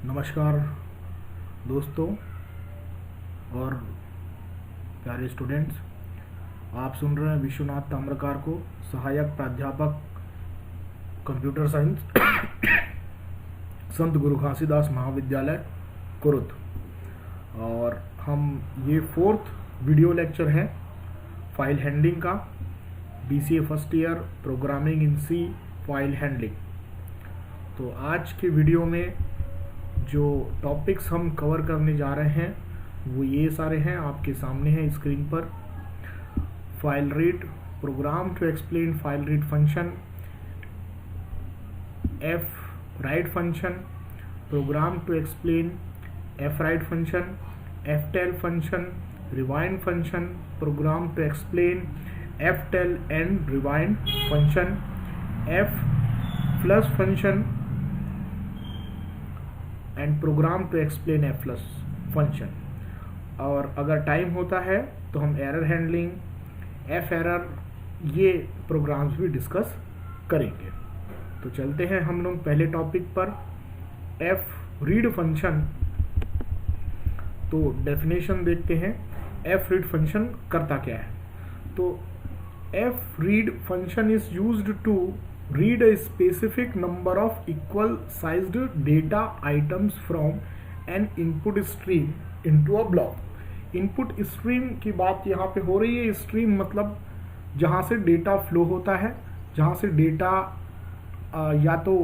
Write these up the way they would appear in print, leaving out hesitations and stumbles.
नमस्कार दोस्तों और प्यारे स्टूडेंट्स, आप सुन रहे हैं विश्वनाथ ताम्रकार को, सहायक प्राध्यापक कंप्यूटर साइंस संत गुरु घासीदास महाविद्यालय कुरुद। और हम ये 4th वीडियो लेक्चर है फाइल हैंडलिंग का, BCA first year programming in C file handling. तो आज के वीडियो में जो टॉपिक्स हम कवर करने जा रहे हैं वो ये सारे हैं, आपके सामने हैं स्क्रीन पर। File read, program to explain file read function, F write function, program to explain F write function, F tell function, rewind function, program to explain F tell and rewind function, F flush function and program to explain F flush function. और अगर time होता है तो हम error handling, F error, ये programs भी discuss करेंगे। तो चलते हैं हम लोग पहले टॉपिक पर, एफ रीड फंक्शन। तो डेफिनेशन देखते हैं, एफ रीड फंक्शन करता क्या है। तो F read function is used to read a specific number of equal sized data items from an input stream into a block। input stream की बात यहाँ पे हो रही है। stream मतलब जहाँ से डेटा फ्लो होता है, जहाँ से डेटा या तो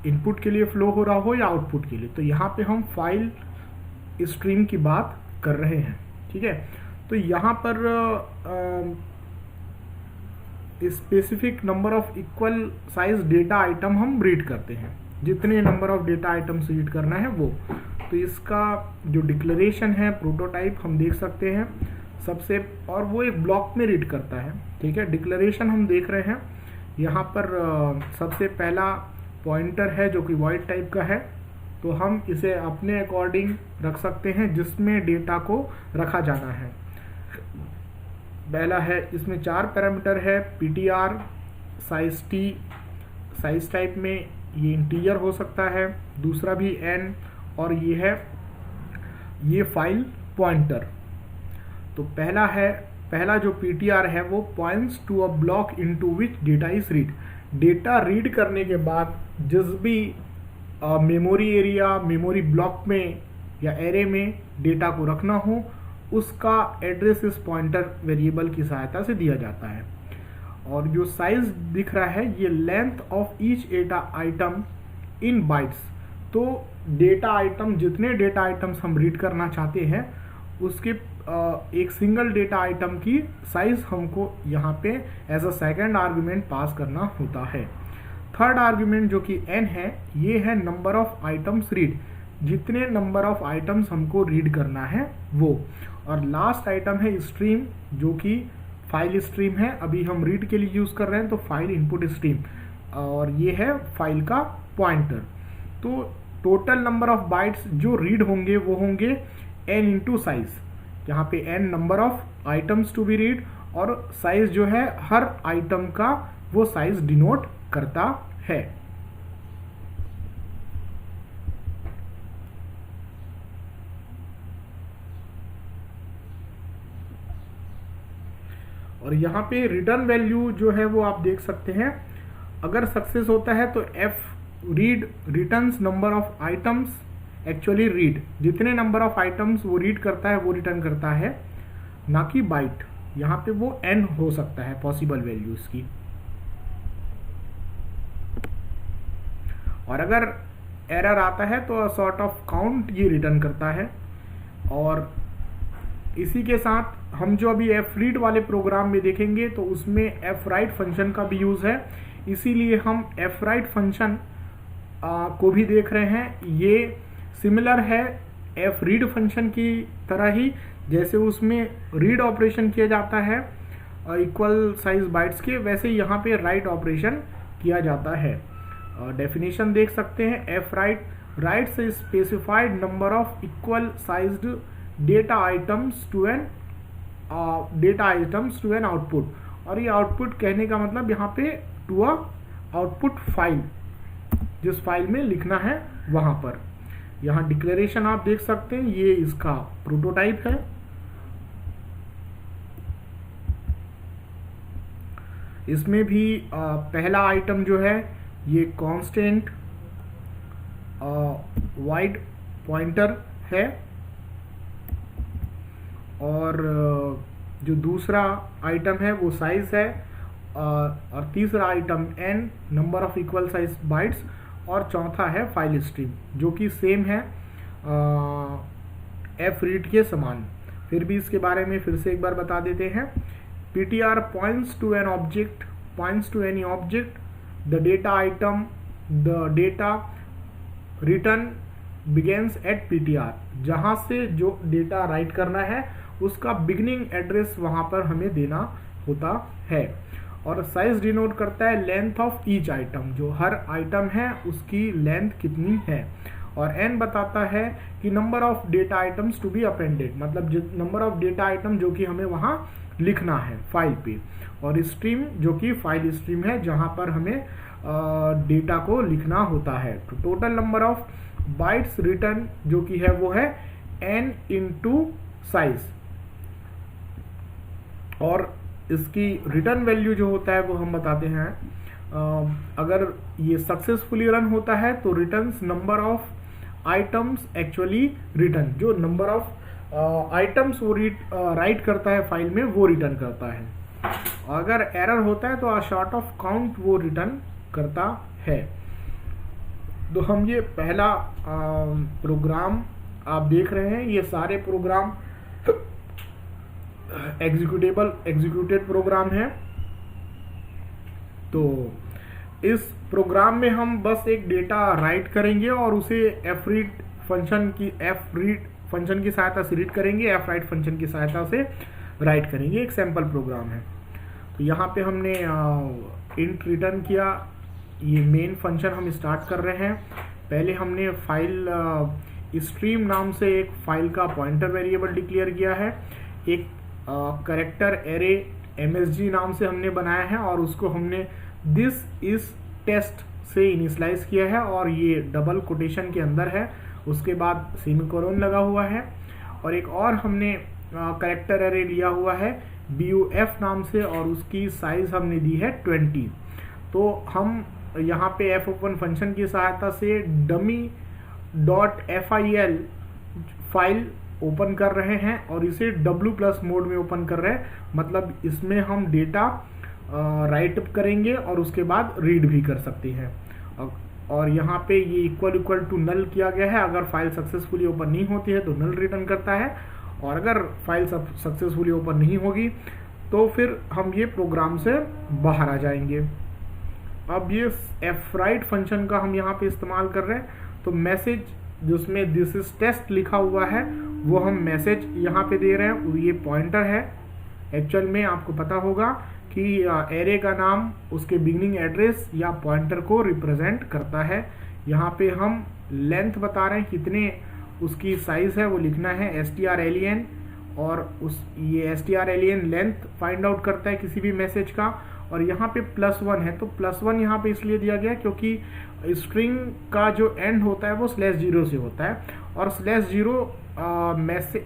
इनपुट के लिए फ्लो हो रहा हो या आउटपुट के लिए। तो यहाँ पे हम फाइल स्ट्रीम की बात कर रहे हैं, ठीक है। तो यहाँ पर specific number of equal size data item हम रीड करते हैं, जितने number of data items read करना है वो। तो इसका जो डिक्लेरेशन है, प्रोटोटाइप हम देख सकते हैं सबसे, और वो एक ब्लॉक में रीड करता है, ठीक है। डिक्लेरेशन हम देख रहे हैं यहाँ पर। सबसे पहला पॉइंटर है जो कि वॉइड टाइप का है, तो हम इसे अपने अकॉर्डिंग रख सकते हैं जिसमें डेटा को रखा जाना है। पहला है, इसमें 4 पैरामीटर है, ptr, size t, size type में ये इंटीजर हो सकता है, दूसरा भी n, और ये है ये फाइल पॉइंटर। तो पहला जो ptr है वो points to a block into which data is read. Data read करने के बाद जिस भी मेमोरी एरिया, मेमोरी ब्लॉक में या एरे में डेटा को रखना हो, उसका एड्रेस इस पॉइंटर वेरिएबल की सहायता से दिया जाता है। और जो साइज दिख रहा है ये length of each data item in bytes. तो डेटा आइटम, जितने डेटा आइटम्स हम रीड करना चाहते हैं उसके एक सिंगल डेटा आइटम की साइज हमको यहाँ पे as a second argument pass करना होता है। थर्ड आर्ग्यूमेंट जो कि n है, ये है नंबर ऑफ आइटम्स रीड, जितने नंबर ऑफ आइटम्स हमको रीड करना है वो। और लास्ट आइटम है स्ट्रीम, जो कि फाइल स्ट्रीम है, अभी हम रीड के लिए यूज कर रहे हैं, तो फाइल इनपुट स्ट्रीम, और ये है फाइल का पॉइंटर। तो टोटल नंबर ऑफ बाइट्स जो रीड होंगे वो होंगे n इंटू साइज, यहाँ पे n number of items to be read, और साइज जो है हर आइटम का वो साइज डिनोट करता है। और यहाँ पे रिटर्न वैल्यू जो है वो आप देख सकते हैं। अगर सक्सेस होता है तो F read returns number of items actually read, जितने नंबर ऑफ आइटम्स वो रीड करता है वो रिटर्न करता है, ना कि बाइट। यहाँ पे वो n हो सकता है पॉसिबल वैल्यू इसकी। और अगर एरर आता है तो सॉर्ट ऑफ काउंट ये रिटर्न करता है। और इसी के साथ हम जो अभी एफ रीड वाले प्रोग्राम में देखेंगे तो उसमें एफ राइट फंक्शन का भी यूज है, इसीलिए हम एफ राइट फंक्शन को भी देख रहे हैं। ये सिमिलर है एफ रीड फंक्शन की तरह ही, जैसे उसमें रीड ऑपरेशन किया जाता है इक्वल साइज बाइट्स के, वैसे यहाँ पे राइट ऑपरेशन किया जाता है। डेफिनेशन देख सकते हैं, F write writes a specified number of equal sized data items to an output. और ये आउटपुट कहने का मतलब यहाँ पे टू अ आउटपुट फाइल, जिस फाइल में लिखना है वहां पर। यहाँ डिक्लेरेशन आप देख सकते हैं, ये इसका प्रोटोटाइप है। इसमें भी पहला आइटम जो है ये कांस्टेंट वाइड पॉइंटर है, और जो दूसरा आइटम है वो साइज है, और तीसरा item n number of equal size bytes, और चौथा है फाइल स्ट्रीम जो कि सेम है एफ रीड के समान। फिर भी इसके बारे में फिर से एक बार बता देते हैं। PTR points to an object, points to any object, the data item, the data return begins at PTR। जहाँ से जो डेटा राइट करना है उसका बिगनिंग एड्रेस वहाँ पर हमें देना होता है। और साइज डिनोट करता है लेंथ ऑफ ईच आइटम, जो हर आइटम है उसकी लेंथ कितनी है। और n बताता है कि number of data items to be appended, मतलब नंबर ऑफ डेटा आइटम जो कि हमें वहाँ लिखना है फाइल पे। और स्ट्रीम जो कि फाइल स्ट्रीम है जहाँ पर हमें डेटा को लिखना होता है। तो total number of bytes return जो कि है वो है n इंटू साइज, और इसकी रिटर्न वैल्यू जो होता है वो हम बताते हैं। अगर ये सक्सेसफुली रन होता है तो returns number of items actually return, जो नंबर ऑफ आइटम्स वो राइट करता है फाइल में वो रिटर्न करता है। अगर एरर होता है तो अ शॉर्ट ऑफ काउंट वो रिटर्न करता है। तो हम ये पहला प्रोग्राम आप देख रहे हैं, ये सारे प्रोग्राम एग्जीक्यूटेड प्रोग्राम है। तो इस प्रोग्राम में हम बस एक डेटा राइट करेंगे और उसे fread फंक्शन की सहायता से रीड करेंगे, fwrite फंक्शन की सहायता से राइट करेंगे। एक सैम्पल प्रोग्राम है। तो यहाँ पे हमने इंट रिटर्न किया, ये मेन फंक्शन हम स्टार्ट कर रहे हैं। पहले हमने फाइल स्ट्रीम नाम से एक फाइल का पॉइंटर वेरिएबल डिक्लेयर किया है। एक कैरेक्टर एरे MSG नाम से हमने बनाया है और उसको हमने दिस इज टेस्ट से इनिशियलाइज किया है, और ये डबल कोटेशन के अंदर है, उसके बाद सेमीकोलन लगा हुआ है। और एक और हमने कैरेक्टर एरे लिया हुआ है BUF नाम से, और उसकी साइज हमने दी है 20। तो हम यहाँ पे fopen फंक्शन की सहायता से dummy.fil फाइल ओपन कर रहे हैं और इसे W+ मोड में ओपन कर रहे हैं, मतलब इसमें हम डेटा राइट करेंगे और उसके बाद रीड भी कर सकते हैं। और यहाँ पे ये इक्वल टू नल किया गया है। अगर फाइल सक्सेसफुली ओपन नहीं होती है तो नल रिटर्न करता है, और अगर फाइल सक्सेसफुली ओपन नहीं होगी तो फिर हम ये प्रोग्राम से बाहर आ जाएंगे। अब ये fwrite फंक्शन का हम यहाँ पे इस्तेमाल कर रहे हैं। तो मैसेज जिसमें दिस इज टेस्ट लिखा हुआ है वो हम मैसेज यहाँ पे दे रहे हैं। ये पॉइंटर है, एक्चुअल में आपको पता होगा कि एरे का नाम उसके बिगनिंग एड्रेस या पॉइंटर को रिप्रेजेंट करता है। यहाँ पे हम लेंथ बता रहे हैं, कितने उसकी साइज है वो लिखना है strlen, और ये strlen लेंथ फाइंड आउट करता है किसी भी मैसेज का। और यहाँ पे +1 है, तो +1 यहाँ पे इसलिए दिया गया क्योंकि स्ट्रिंग का जो एंड होता है वो /0 से होता है, और /0 मैसेज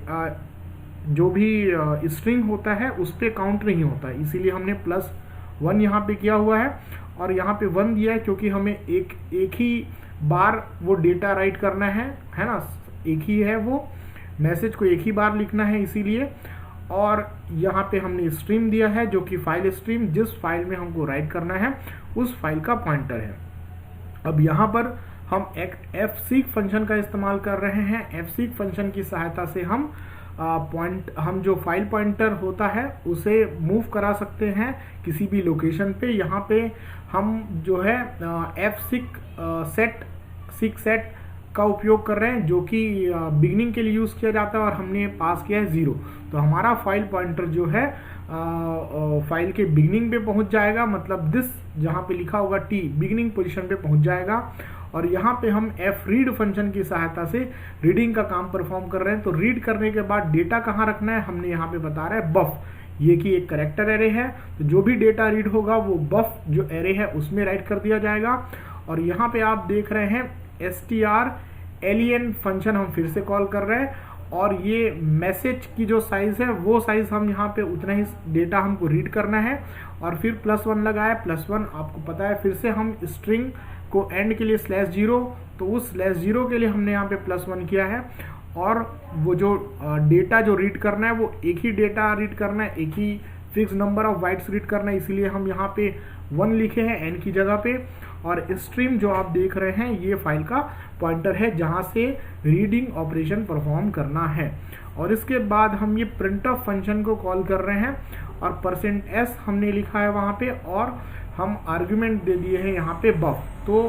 जो भी स्ट्रिंग होता है उस पर काउंट नहीं होता है, इसीलिए हमने +1 यहाँ पे किया हुआ है। और यहाँ पे 1 दिया है क्योंकि हमें एक ही बार वो डेटा राइट करना है ना, एक ही है वो मैसेज को एक ही बार लिखना है इसीलिए। और यहाँ पे हमने स्ट्रीम दिया है जो कि फाइल स्ट्रीम, जिस फाइल में हमको राइट करना है उस फाइल का पॉइंटर है। अब यहाँ पर हम एक fseek फंक्शन का इस्तेमाल कर रहे हैं। fseek फंक्शन की सहायता से हम हम जो फाइल पॉइंटर होता है उसे मूव करा सकते हैं किसी भी लोकेशन पे। यहाँ पे हम जो है fseek सेट का उपयोग कर रहे हैं, जो कि बिगनिंग के लिए यूज़ किया जाता है, और हमने पास किया है 0। तो हमारा फाइल पॉइंटर जो है फाइल के बिगनिंग पे पहुंच जाएगा, मतलब दिस जहाँ पे लिखा होगा T बिगनिंग पोजीशन पे पहुंच जाएगा। और यहाँ पे हम fread फंक्शन की सहायता से रीडिंग का काम परफॉर्म कर रहे हैं। तो रीड करने के बाद डेटा कहाँ रखना है हमने यहाँ पे बता रहा है बफ, ये कि एक कैरेक्टर एरे है, तो जो भी डेटा रीड होगा वो बफ जो एरे है उसमें राइट कर दिया जाएगा। और यहाँ पे आप देख रहे हैं एलियन फंक्शन हम फिर से कॉल कर रहे हैं, और ये मैसेज की जो साइज है वो साइज हम यहाँ पे उतना ही डेटा हमको रीड करना है, और फिर +1 लगाया, +1 आपको पता है, फिर से हम स्ट्रिंग को एंड के लिए /0, तो उस /0 के लिए हमने यहाँ पे +1 किया है, और वो जो डेटा जो रीड करना है वो एक ही डेटा रीड करना है, एक ही fix number of bytes read करना है, इसीलिए हम यहाँ पे 1 लिखे हैं n की जगह पे। और स्ट्रीम जो आप देख रहे हैं ये फाइल का पॉइंटर है जहाँ से रीडिंग ऑपरेशन परफॉर्म करना है। और इसके बाद हम ये printf फंक्शन को कॉल कर रहे हैं, और %s हमने लिखा है वहाँ पे, और हम आर्ग्यूमेंट दे दिए हैं यहाँ पे बफ। तो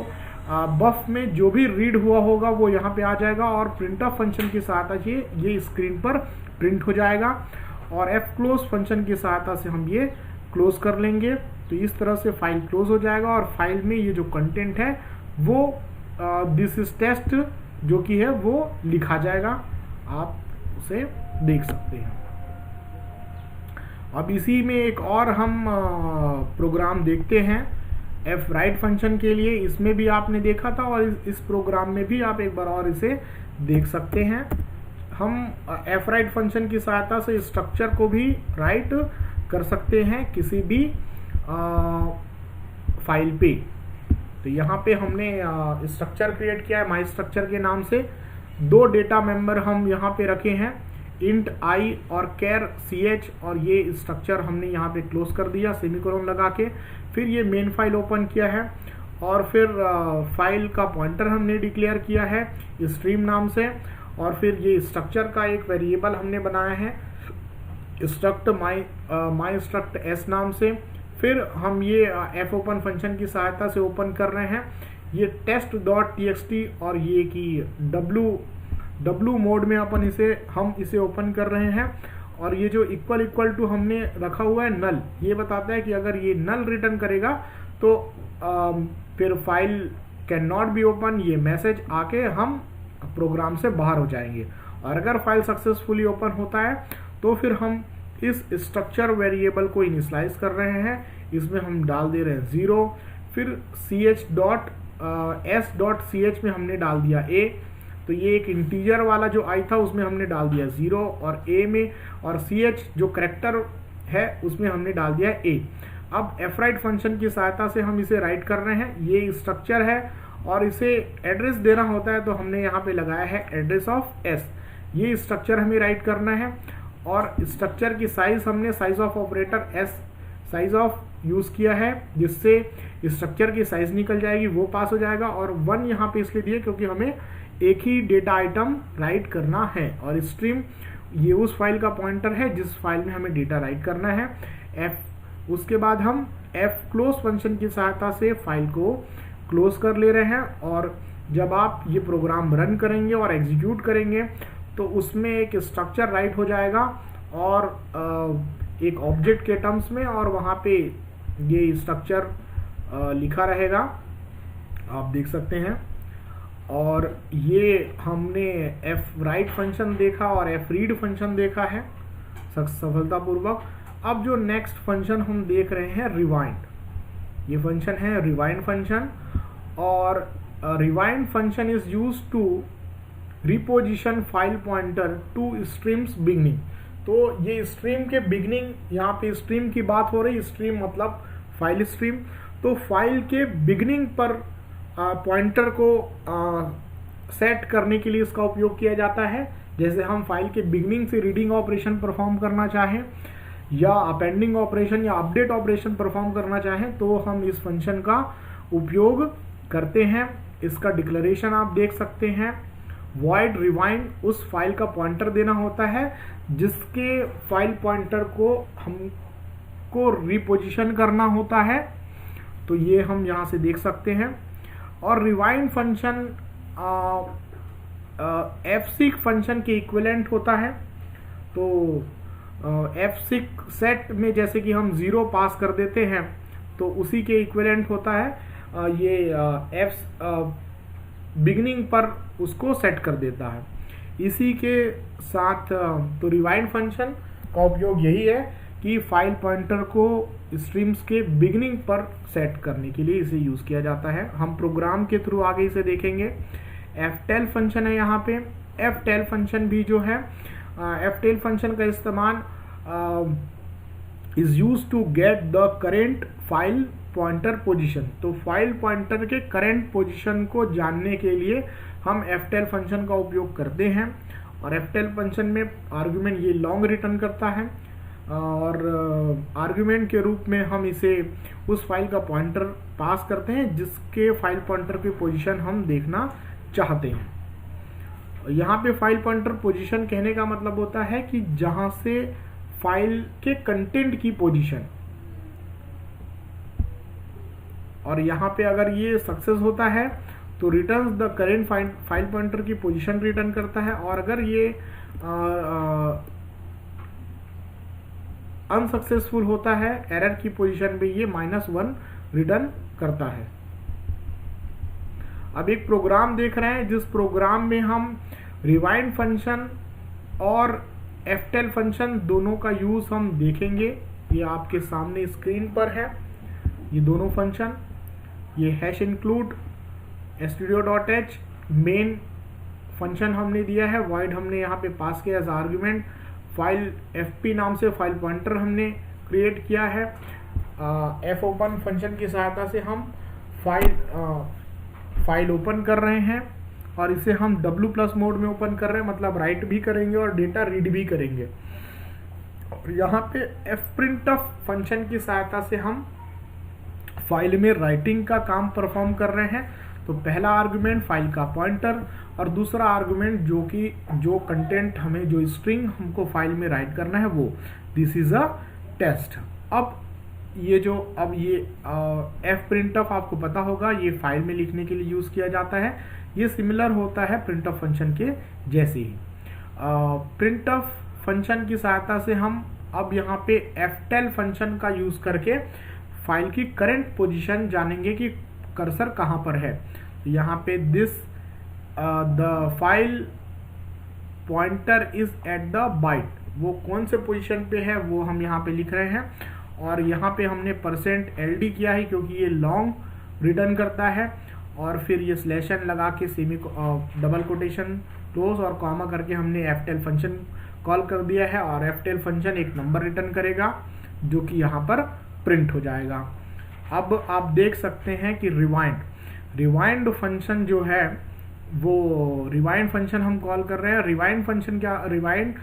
बफ में जो भी रीड हुआ होगा वो यहाँ पे आ जाएगा, और printf फंक्शन की सहायता से ये स्क्रीन पर प्रिंट हो जाएगा, और fclose फंक्शन की सहायता से हम ये क्लोज कर लेंगे। तो इस तरह से फाइल क्लोज हो जाएगा, और फाइल में ये जो कंटेंट है वो दिस इज टेस्ट जो कि है वो लिखा जाएगा, आप उसे देख सकते हैं। अब इसी में एक और हम प्रोग्राम देखते हैं fwrite फंक्शन के लिए। इसमें भी आपने देखा था, और इस प्रोग्राम में भी आप एक बार और इसे देख सकते हैं। हम fwrite फंक्शन की सहायता से स्ट्रक्चर को भी राइट कर सकते हैं किसी भी फाइल पे। तो यहाँ पे हमने स्ट्रक्चर क्रिएट किया है माई स्ट्रक्चर के नाम से। 2 डेटा मेंबर हम यहाँ पे रखे हैं, int i और char ch, और ये स्ट्रक्चर हमने यहाँ पे क्लोज कर दिया सेमीकोलन लगा के। फिर ये मेन फाइल ओपन किया है, और फिर फाइल का पॉइंटर हमने डिक्लेयर किया है स्ट्रीम नाम से, और फिर ये स्ट्रक्चर का एक वेरिएबल हमने बनाया है struct my struct s नाम से। फिर हम ये fopen फंक्शन की सहायता से ओपन कर रहे हैं ये test.txt, और ये कि w मोड में हम इसे ओपन कर रहे हैं। और ये जो इक्वल टू हमने रखा हुआ है नल, ये बताता है कि अगर ये नल रिटर्न करेगा तो फिर file can not be open, ये मैसेज आके हम प्रोग्राम से बाहर हो जाएंगे। और अगर फाइल सक्सेसफुली ओपन होता है तो फिर हम इस स्ट्रक्चर वेरिएबल को इनिशियलाइज कर रहे हैं, इसमें हम डाल दे रहे हैं 0, फिर s.ch में हमने डाल दिया a, तो ये एक इंटीजर वाला जो i था उसमें हमने डाल दिया 0, और a में, और ch जो करेक्टर है उसमें हमने डाल दिया a। अब fwrite फंक्शन की सहायता से हम इसे राइट कर रहे हैं, ये स्ट्रक्चर है और इसे एड्रेस देना होता है, तो हमने यहाँ पे लगाया है एड्रेस ऑफ s। ये स्ट्रक्चर हमें राइट करना है, और स्ट्रक्चर की साइज हमने size of operator s size of use किया है, जिससे स्ट्रक्चर की साइज निकल जाएगी, वो पास हो जाएगा। और 1 यहाँ पे इसलिए दिए क्योंकि हमें एक ही डेटा आइटम राइट करना है, और स्ट्रीम ये उस फाइल का पॉइंटर है जिस फाइल में हमें डेटा राइट करना है। उसके बाद हम fclose फंक्शन की सहायता से फाइल को क्लोज कर ले रहे हैं, और जब आप ये प्रोग्राम रन करेंगे और एग्जीक्यूट करेंगे तो उसमें एक स्ट्रक्चर राइट हो जाएगा, और एक ऑब्जेक्ट के टर्म्स में, और वहाँ पे ये स्ट्रक्चर लिखा रहेगा, आप देख सकते हैं। और ये हमने fwrite फंक्शन देखा और fread फंक्शन देखा है सफलतापूर्वक। अब जो नेक्स्ट फंक्शन हम देख रहे हैं रिवाइंड, ये फंक्शन है रिवाइंड फंक्शन, और rewind function is used to reposition file pointer to stream's beginning. तो ये स्ट्रीम के बिगनिंग, यहाँ पे स्ट्रीम की बात हो रही, स्ट्रीम मतलब फाइल स्ट्रीम, तो फाइल के बिगनिंग पर पॉइंटर को सेट करने के लिए इसका उपयोग किया जाता है। जैसे हम फाइल के बिगनिंग से रीडिंग ऑपरेशन परफॉर्म करना चाहें, या अपेंडिंग ऑपरेशन या अपडेट ऑपरेशन परफॉर्म करना चाहें, तो हम इस फंक्शन का उपयोग करते हैं। इसका डिक्लेरेशन आप देख सकते हैं, void rewind उस फाइल का पॉइंटर देना होता है जिसके फाइल पॉइंटर को हमको रिपोजिशन करना होता है, तो ये हम यहाँ से देख सकते हैं। और रिवाइंड फंक्शन fseek फंक्शन के इक्विवेलेंट होता है। तो fseek सेट में जैसे कि हम 0 पास कर देते हैं तो उसी के इक्विवेलेंट होता है ये बिगनिंग पर उसको सेट कर देता है। इसी के साथ तो रिवाइंड फंक्शन का उपयोग यही है कि फाइल पॉइंटर को स्ट्रीम्स के बिगनिंग पर सेट करने के लिए इसे यूज किया जाता है। हम प्रोग्राम के थ्रू आगे इसे देखेंगे। ftel फंक्शन है यहाँ पे। ftel फंक्शन भी जो है, ftel फंक्शन का इस्तेमाल is use to get the current file pointer position. तो फाइल पॉइंटर के करंट पोजीशन को जानने के लिए हम ftel फंक्शन का उपयोग करते हैं। और ftel फंक्शन में आर्गुमेंट ये लॉन्ग रिटर्न करता है और आर्गुमेंट के रूप में हम इसे उस फाइल का पॉइंटर पास करते हैं जिसके फाइल पॉइंटर की पोजीशन हम देखना चाहते हैं। यहाँ पे फाइल पॉइंटर पोजीशन कहने का मतलब होता है कि जहां से फाइल के कंटेंट की पोजीशन, और यहाँ पे अगर ये सक्सेस होता है तो returns the current file pointer की पोजीशन रिटर्न करता है, और अगर ये अनसक्सेसफुल होता है एरर की पोजीशन पे, ये -1 रिटर्न करता है। अब एक प्रोग्राम देख रहे हैं जिस प्रोग्राम में हम रिवाइंड फंक्शन और ftel फंक्शन दोनों का यूज हम देखेंगे। ये आपके सामने स्क्रीन पर है, ये दोनों फंक्शन, ये #include studio.h मेन फंक्शन हमने दिया है, void हमने यहाँ पे पास किया एज आर्गुमेंट, फाइल fp नाम से फाइल पॉइंटर हमने क्रिएट किया है। fopen फंक्शन की सहायता से हम फाइल ओपन कर रहे हैं और इसे हम W+ मोड में ओपन कर रहे हैं, मतलब राइट भी करेंगे और डेटा रीड भी करेंगे। और यहाँ पे fprintf फंक्शन की सहायता से हम फाइल में राइटिंग का काम परफॉर्म कर रहे हैं। तो पहला आर्गुमेंट फाइल का पॉइंटर और दूसरा आर्गुमेंट जो कंटेंट हमें, जो स्ट्रिंग हमको फाइल में राइट करना है वो, दिस इज अ टेस्ट। अब ये fprintf आपको पता होगा, ये फाइल में लिखने के लिए यूज किया जाता है। ये सिमिलर होता है printf फंक्शन के जैसे ही। printf फंक्शन की सहायता से हम अब यहाँ पे ftel फंक्शन का यूज करके फाइल की करंट पोजीशन जानेंगे कि कर्सर कहाँ पर है। यहाँ पे the file pointer is at the byte, वो कौन से पोजीशन पे है वो हम यहाँ पे लिख रहे हैं। और यहाँ पे हमने %ld किया है क्योंकि ये लॉन्ग रिटर्न करता है, और फिर ये स्लैशन लगा के डबल कोटेशन क्लोज और कॉमा करके हमने ftel फंक्शन कॉल कर दिया है, और ftel फंक्शन एक नंबर रिटर्न करेगा जो कि यहाँ पर प्रिंट हो जाएगा। अब आप देख सकते हैं कि रिवाइंड फंक्शन जो है वो रिवाइंड फंक्शन हम कॉल कर रहे हैं। रिवाइंड फंक्शन क्या, रिवाइंड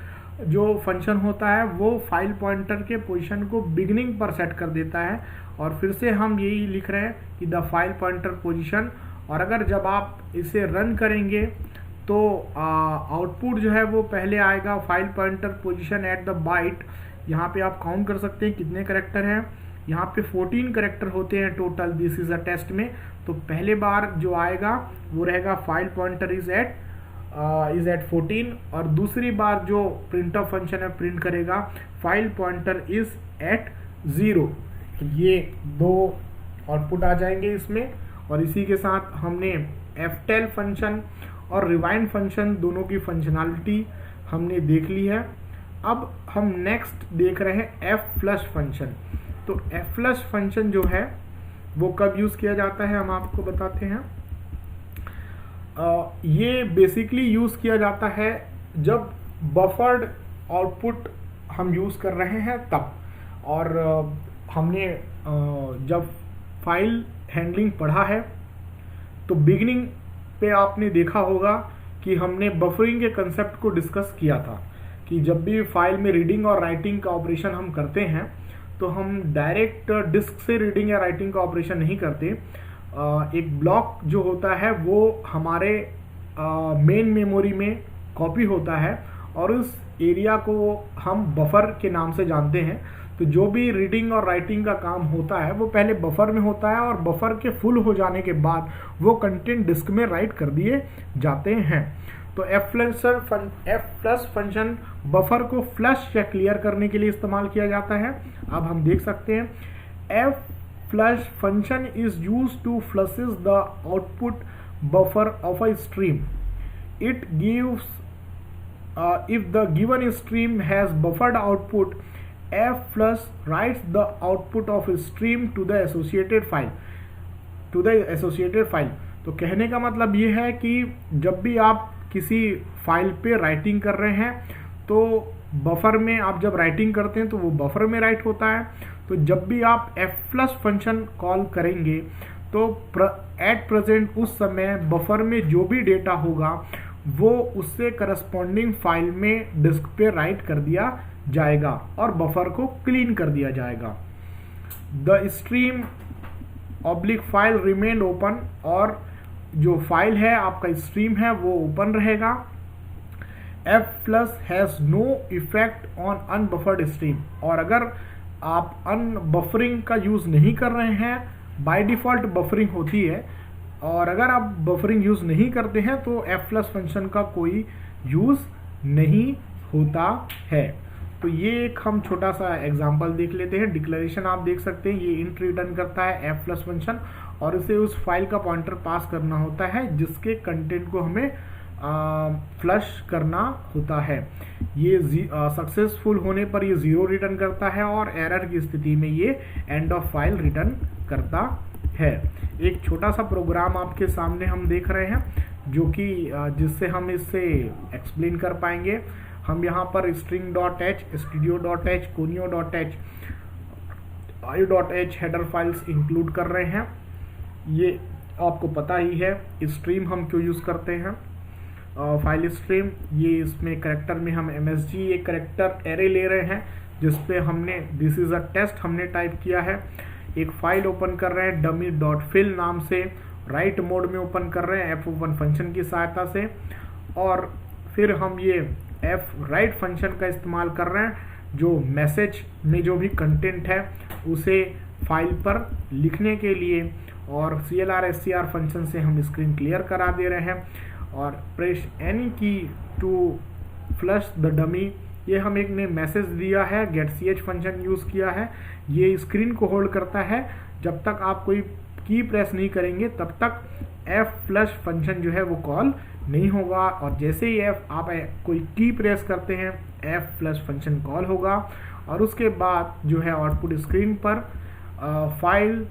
जो फंक्शन होता है वो फाइल पॉइंटर के पोजीशन को बिगिनिंग पर सेट कर देता है, और फिर से हम यही लिख रहे हैं कि द फाइल पॉइंटर पोजीशन। और अगर जब आप इसे रन करेंगे तो आउटपुट जो है वो पहले आएगा file pointer position at the byte. यहाँ पे आप काउंट कर सकते हैं कितने कैरेक्टर हैं, यहाँ पे 14 कैरेक्टर होते हैं total this is a test में। तो पहले बार जो आएगा वो रहेगा फाइल पॉइंटर इज एट 14, और दूसरी बार जो printf फंक्शन है प्रिंट करेगा फाइल पॉइंटर इज एट 0। ये दो आउटपुट आ जाएंगे इसमें। और इसी के साथ हमने ftel फंक्शन और रिवाइंड फंक्शन दोनों की फंक्शनैलिटी हमने देख ली है। अब हम नेक्स्ट देख रहे हैं f+ फंक्शन। तो f+ फंक्शन जो है वो कब यूज किया जाता है हम आपको बताते हैं। ये बेसिकली यूज किया जाता है जब बफर्ड आउटपुट हम यूज कर रहे हैं तब। और हमने जब फाइल हैंडलिंग पढ़ा है तो बिगिनिंग पे आपने देखा होगा कि हमने बफरिंग के कंसेप्ट को डिस्कस किया था कि जब भी फाइल में रीडिंग और राइटिंग का ऑपरेशन हम करते हैं तो हम डायरेक्ट डिस्क से रीडिंग या राइटिंग का ऑपरेशन नहीं करते। एक ब्लॉक जो होता है वो हमारे मेन मेमोरी में कॉपी होता है और उस एरिया को हम बफर के नाम से जानते हैं। तो जो भी रीडिंग और राइटिंग का काम होता है वो पहले बफर में होता है और बफर के फुल हो जाने के बाद वो कंटेंट डिस्क में राइट कर दिए जाते हैं। तो f+ फंक्शन बफर को फ्लश या क्लियर करने के लिए इस्तेमाल किया जाता है। अब हम देख सकते हैं f+ function is used to flushes the output buffer of a stream. It gives if the given stream has buffered output, f+ writes the output of a stream to the associated file. तो कहने का मतलब ये है कि जब भी आप किसी फाइल पे राइटिंग कर रहे हैं तो बफर में आप जब राइटिंग करते हैं तो वो बफर में राइट होता है। तो जब भी आप f+ फंक्शन कॉल करेंगे तो एट प्रेजेंट उस समय बफर में जो भी डेटा होगा वो उससे करस्पॉन्डिंग फाइल में डिस्क पे राइट कर दिया जाएगा और बफर को क्लीन कर दिया जाएगा। The stream oblique file remain open, और जो फाइल है आपका स्ट्रीम है वो ओपन रहेगा। f+ has no effect on unbuffered stream, और अगर आप अनबफरिंग का यूज नहीं कर रहे हैं, बाय डिफॉल्ट बफरिंग होती है, और अगर आप बफरिंग यूज नहीं करते हैं तो f+ फंक्शन का कोई यूज नहीं होता है। तो ये एक हम छोटा सा एग्जांपल देख लेते हैं। डिक्लेरेशन आप देख सकते हैं, ये इंट रिटर्न करता है f+ फंक्शन, और इसे उस फाइल का पॉइंटर पास करना होता है जिसके कंटेंट को हमें फ्लश करना होता है। ये सक्सेसफुल होने पर ये 0 रिटर्न करता है, और एरर की स्थिति में ये एंड ऑफ फाइल रिटर्न करता है। एक छोटा सा प्रोग्राम आपके सामने हम देख रहे हैं जो कि जिससे हम इससे एक्सप्लेन कर पाएंगे। हम यहाँ पर string.h, studio.h, conio.h, i.h header files include कर रहे हैं। ये आपको पता ही है स्ट्रीम हम क्यों यूज़ करते हैं। फाइल स्ट्रीम, ये इसमें करेक्टर में हम msg एक करेक्टर एरे ले रहे हैं जिसपे हमने दिस इज अ टेस्ट हमने टाइप किया है। एक फाइल ओपन कर रहे हैं dummy.fill नाम से, राइट मोड में ओपन कर रहे हैं fopen फंक्शन की सहायता से, और फिर हम ये fwrite फंक्शन का इस्तेमाल कर रहे हैं जो मैसेज में जो भी कंटेंट है उसे फाइल पर लिखने के लिए, और clr scr फंक्शन से हम स्क्रीन क्लियर करा दे रहे हैं, और press any key to flush the dummy, ये हम एक ने मैसेज दिया है, getch फंक्शन यूज़ किया है। ये स्क्रीन को होल्ड करता है, जब तक आप कोई की प्रेस नहीं करेंगे तब तक f+ फंक्शन जो है वो कॉल नहीं होगा, और जैसे ही आप कोई की प्रेस करते हैं f+ फंक्शन कॉल होगा। और उसके बाद जो है आउटपुट स्क्रीन पर file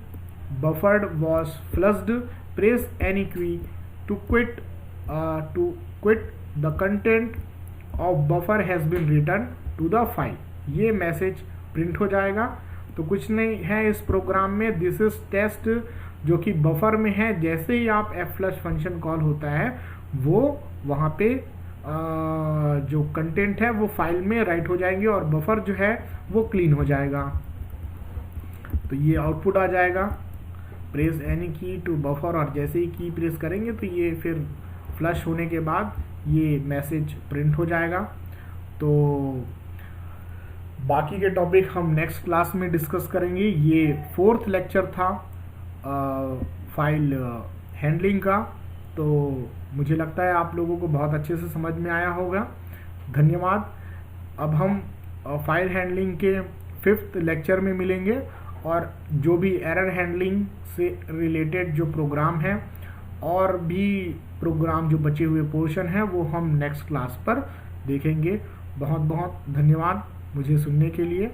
buffered was flushed, press any key to quit the content of buffer has been return to the file, ये मैसेज प्रिंट हो जाएगा। तो कुछ नहीं है इस प्रोग्राम में, दिस इज टेस्ट जो कि बफर में है। जैसे ही आप f+ फंक्शन कॉल होता है वो वहाँ पे जो कंटेंट है वो फाइल में राइट हो जाएंगे और बफर जो है वो क्लीन हो जाएगा। तो ये आउटपुट आ जाएगा, press any key to buffer, और जैसे ही की प्रेस करेंगे तो ये फिर फ्लश होने के बाद ये मैसेज प्रिंट हो जाएगा। तो बाकी के टॉपिक हम नेक्स्ट क्लास में डिस्कस करेंगे। ये 4th लेक्चर था फाइल हैंडलिंग का। तो मुझे लगता है आप लोगों को बहुत अच्छे से समझ में आया होगा। धन्यवाद। अब हम फाइल हैंडलिंग के 5th लेक्चर में मिलेंगे, और जो भी एरर हैंडलिंग से रिलेटेड जो प्रोग्राम है और भी प्रोग्राम जो बचे हुए पोर्शन है वो हम नेक्स्ट क्लास पर देखेंगे। बहुत बहुत धन्यवाद मुझे सुनने के लिए।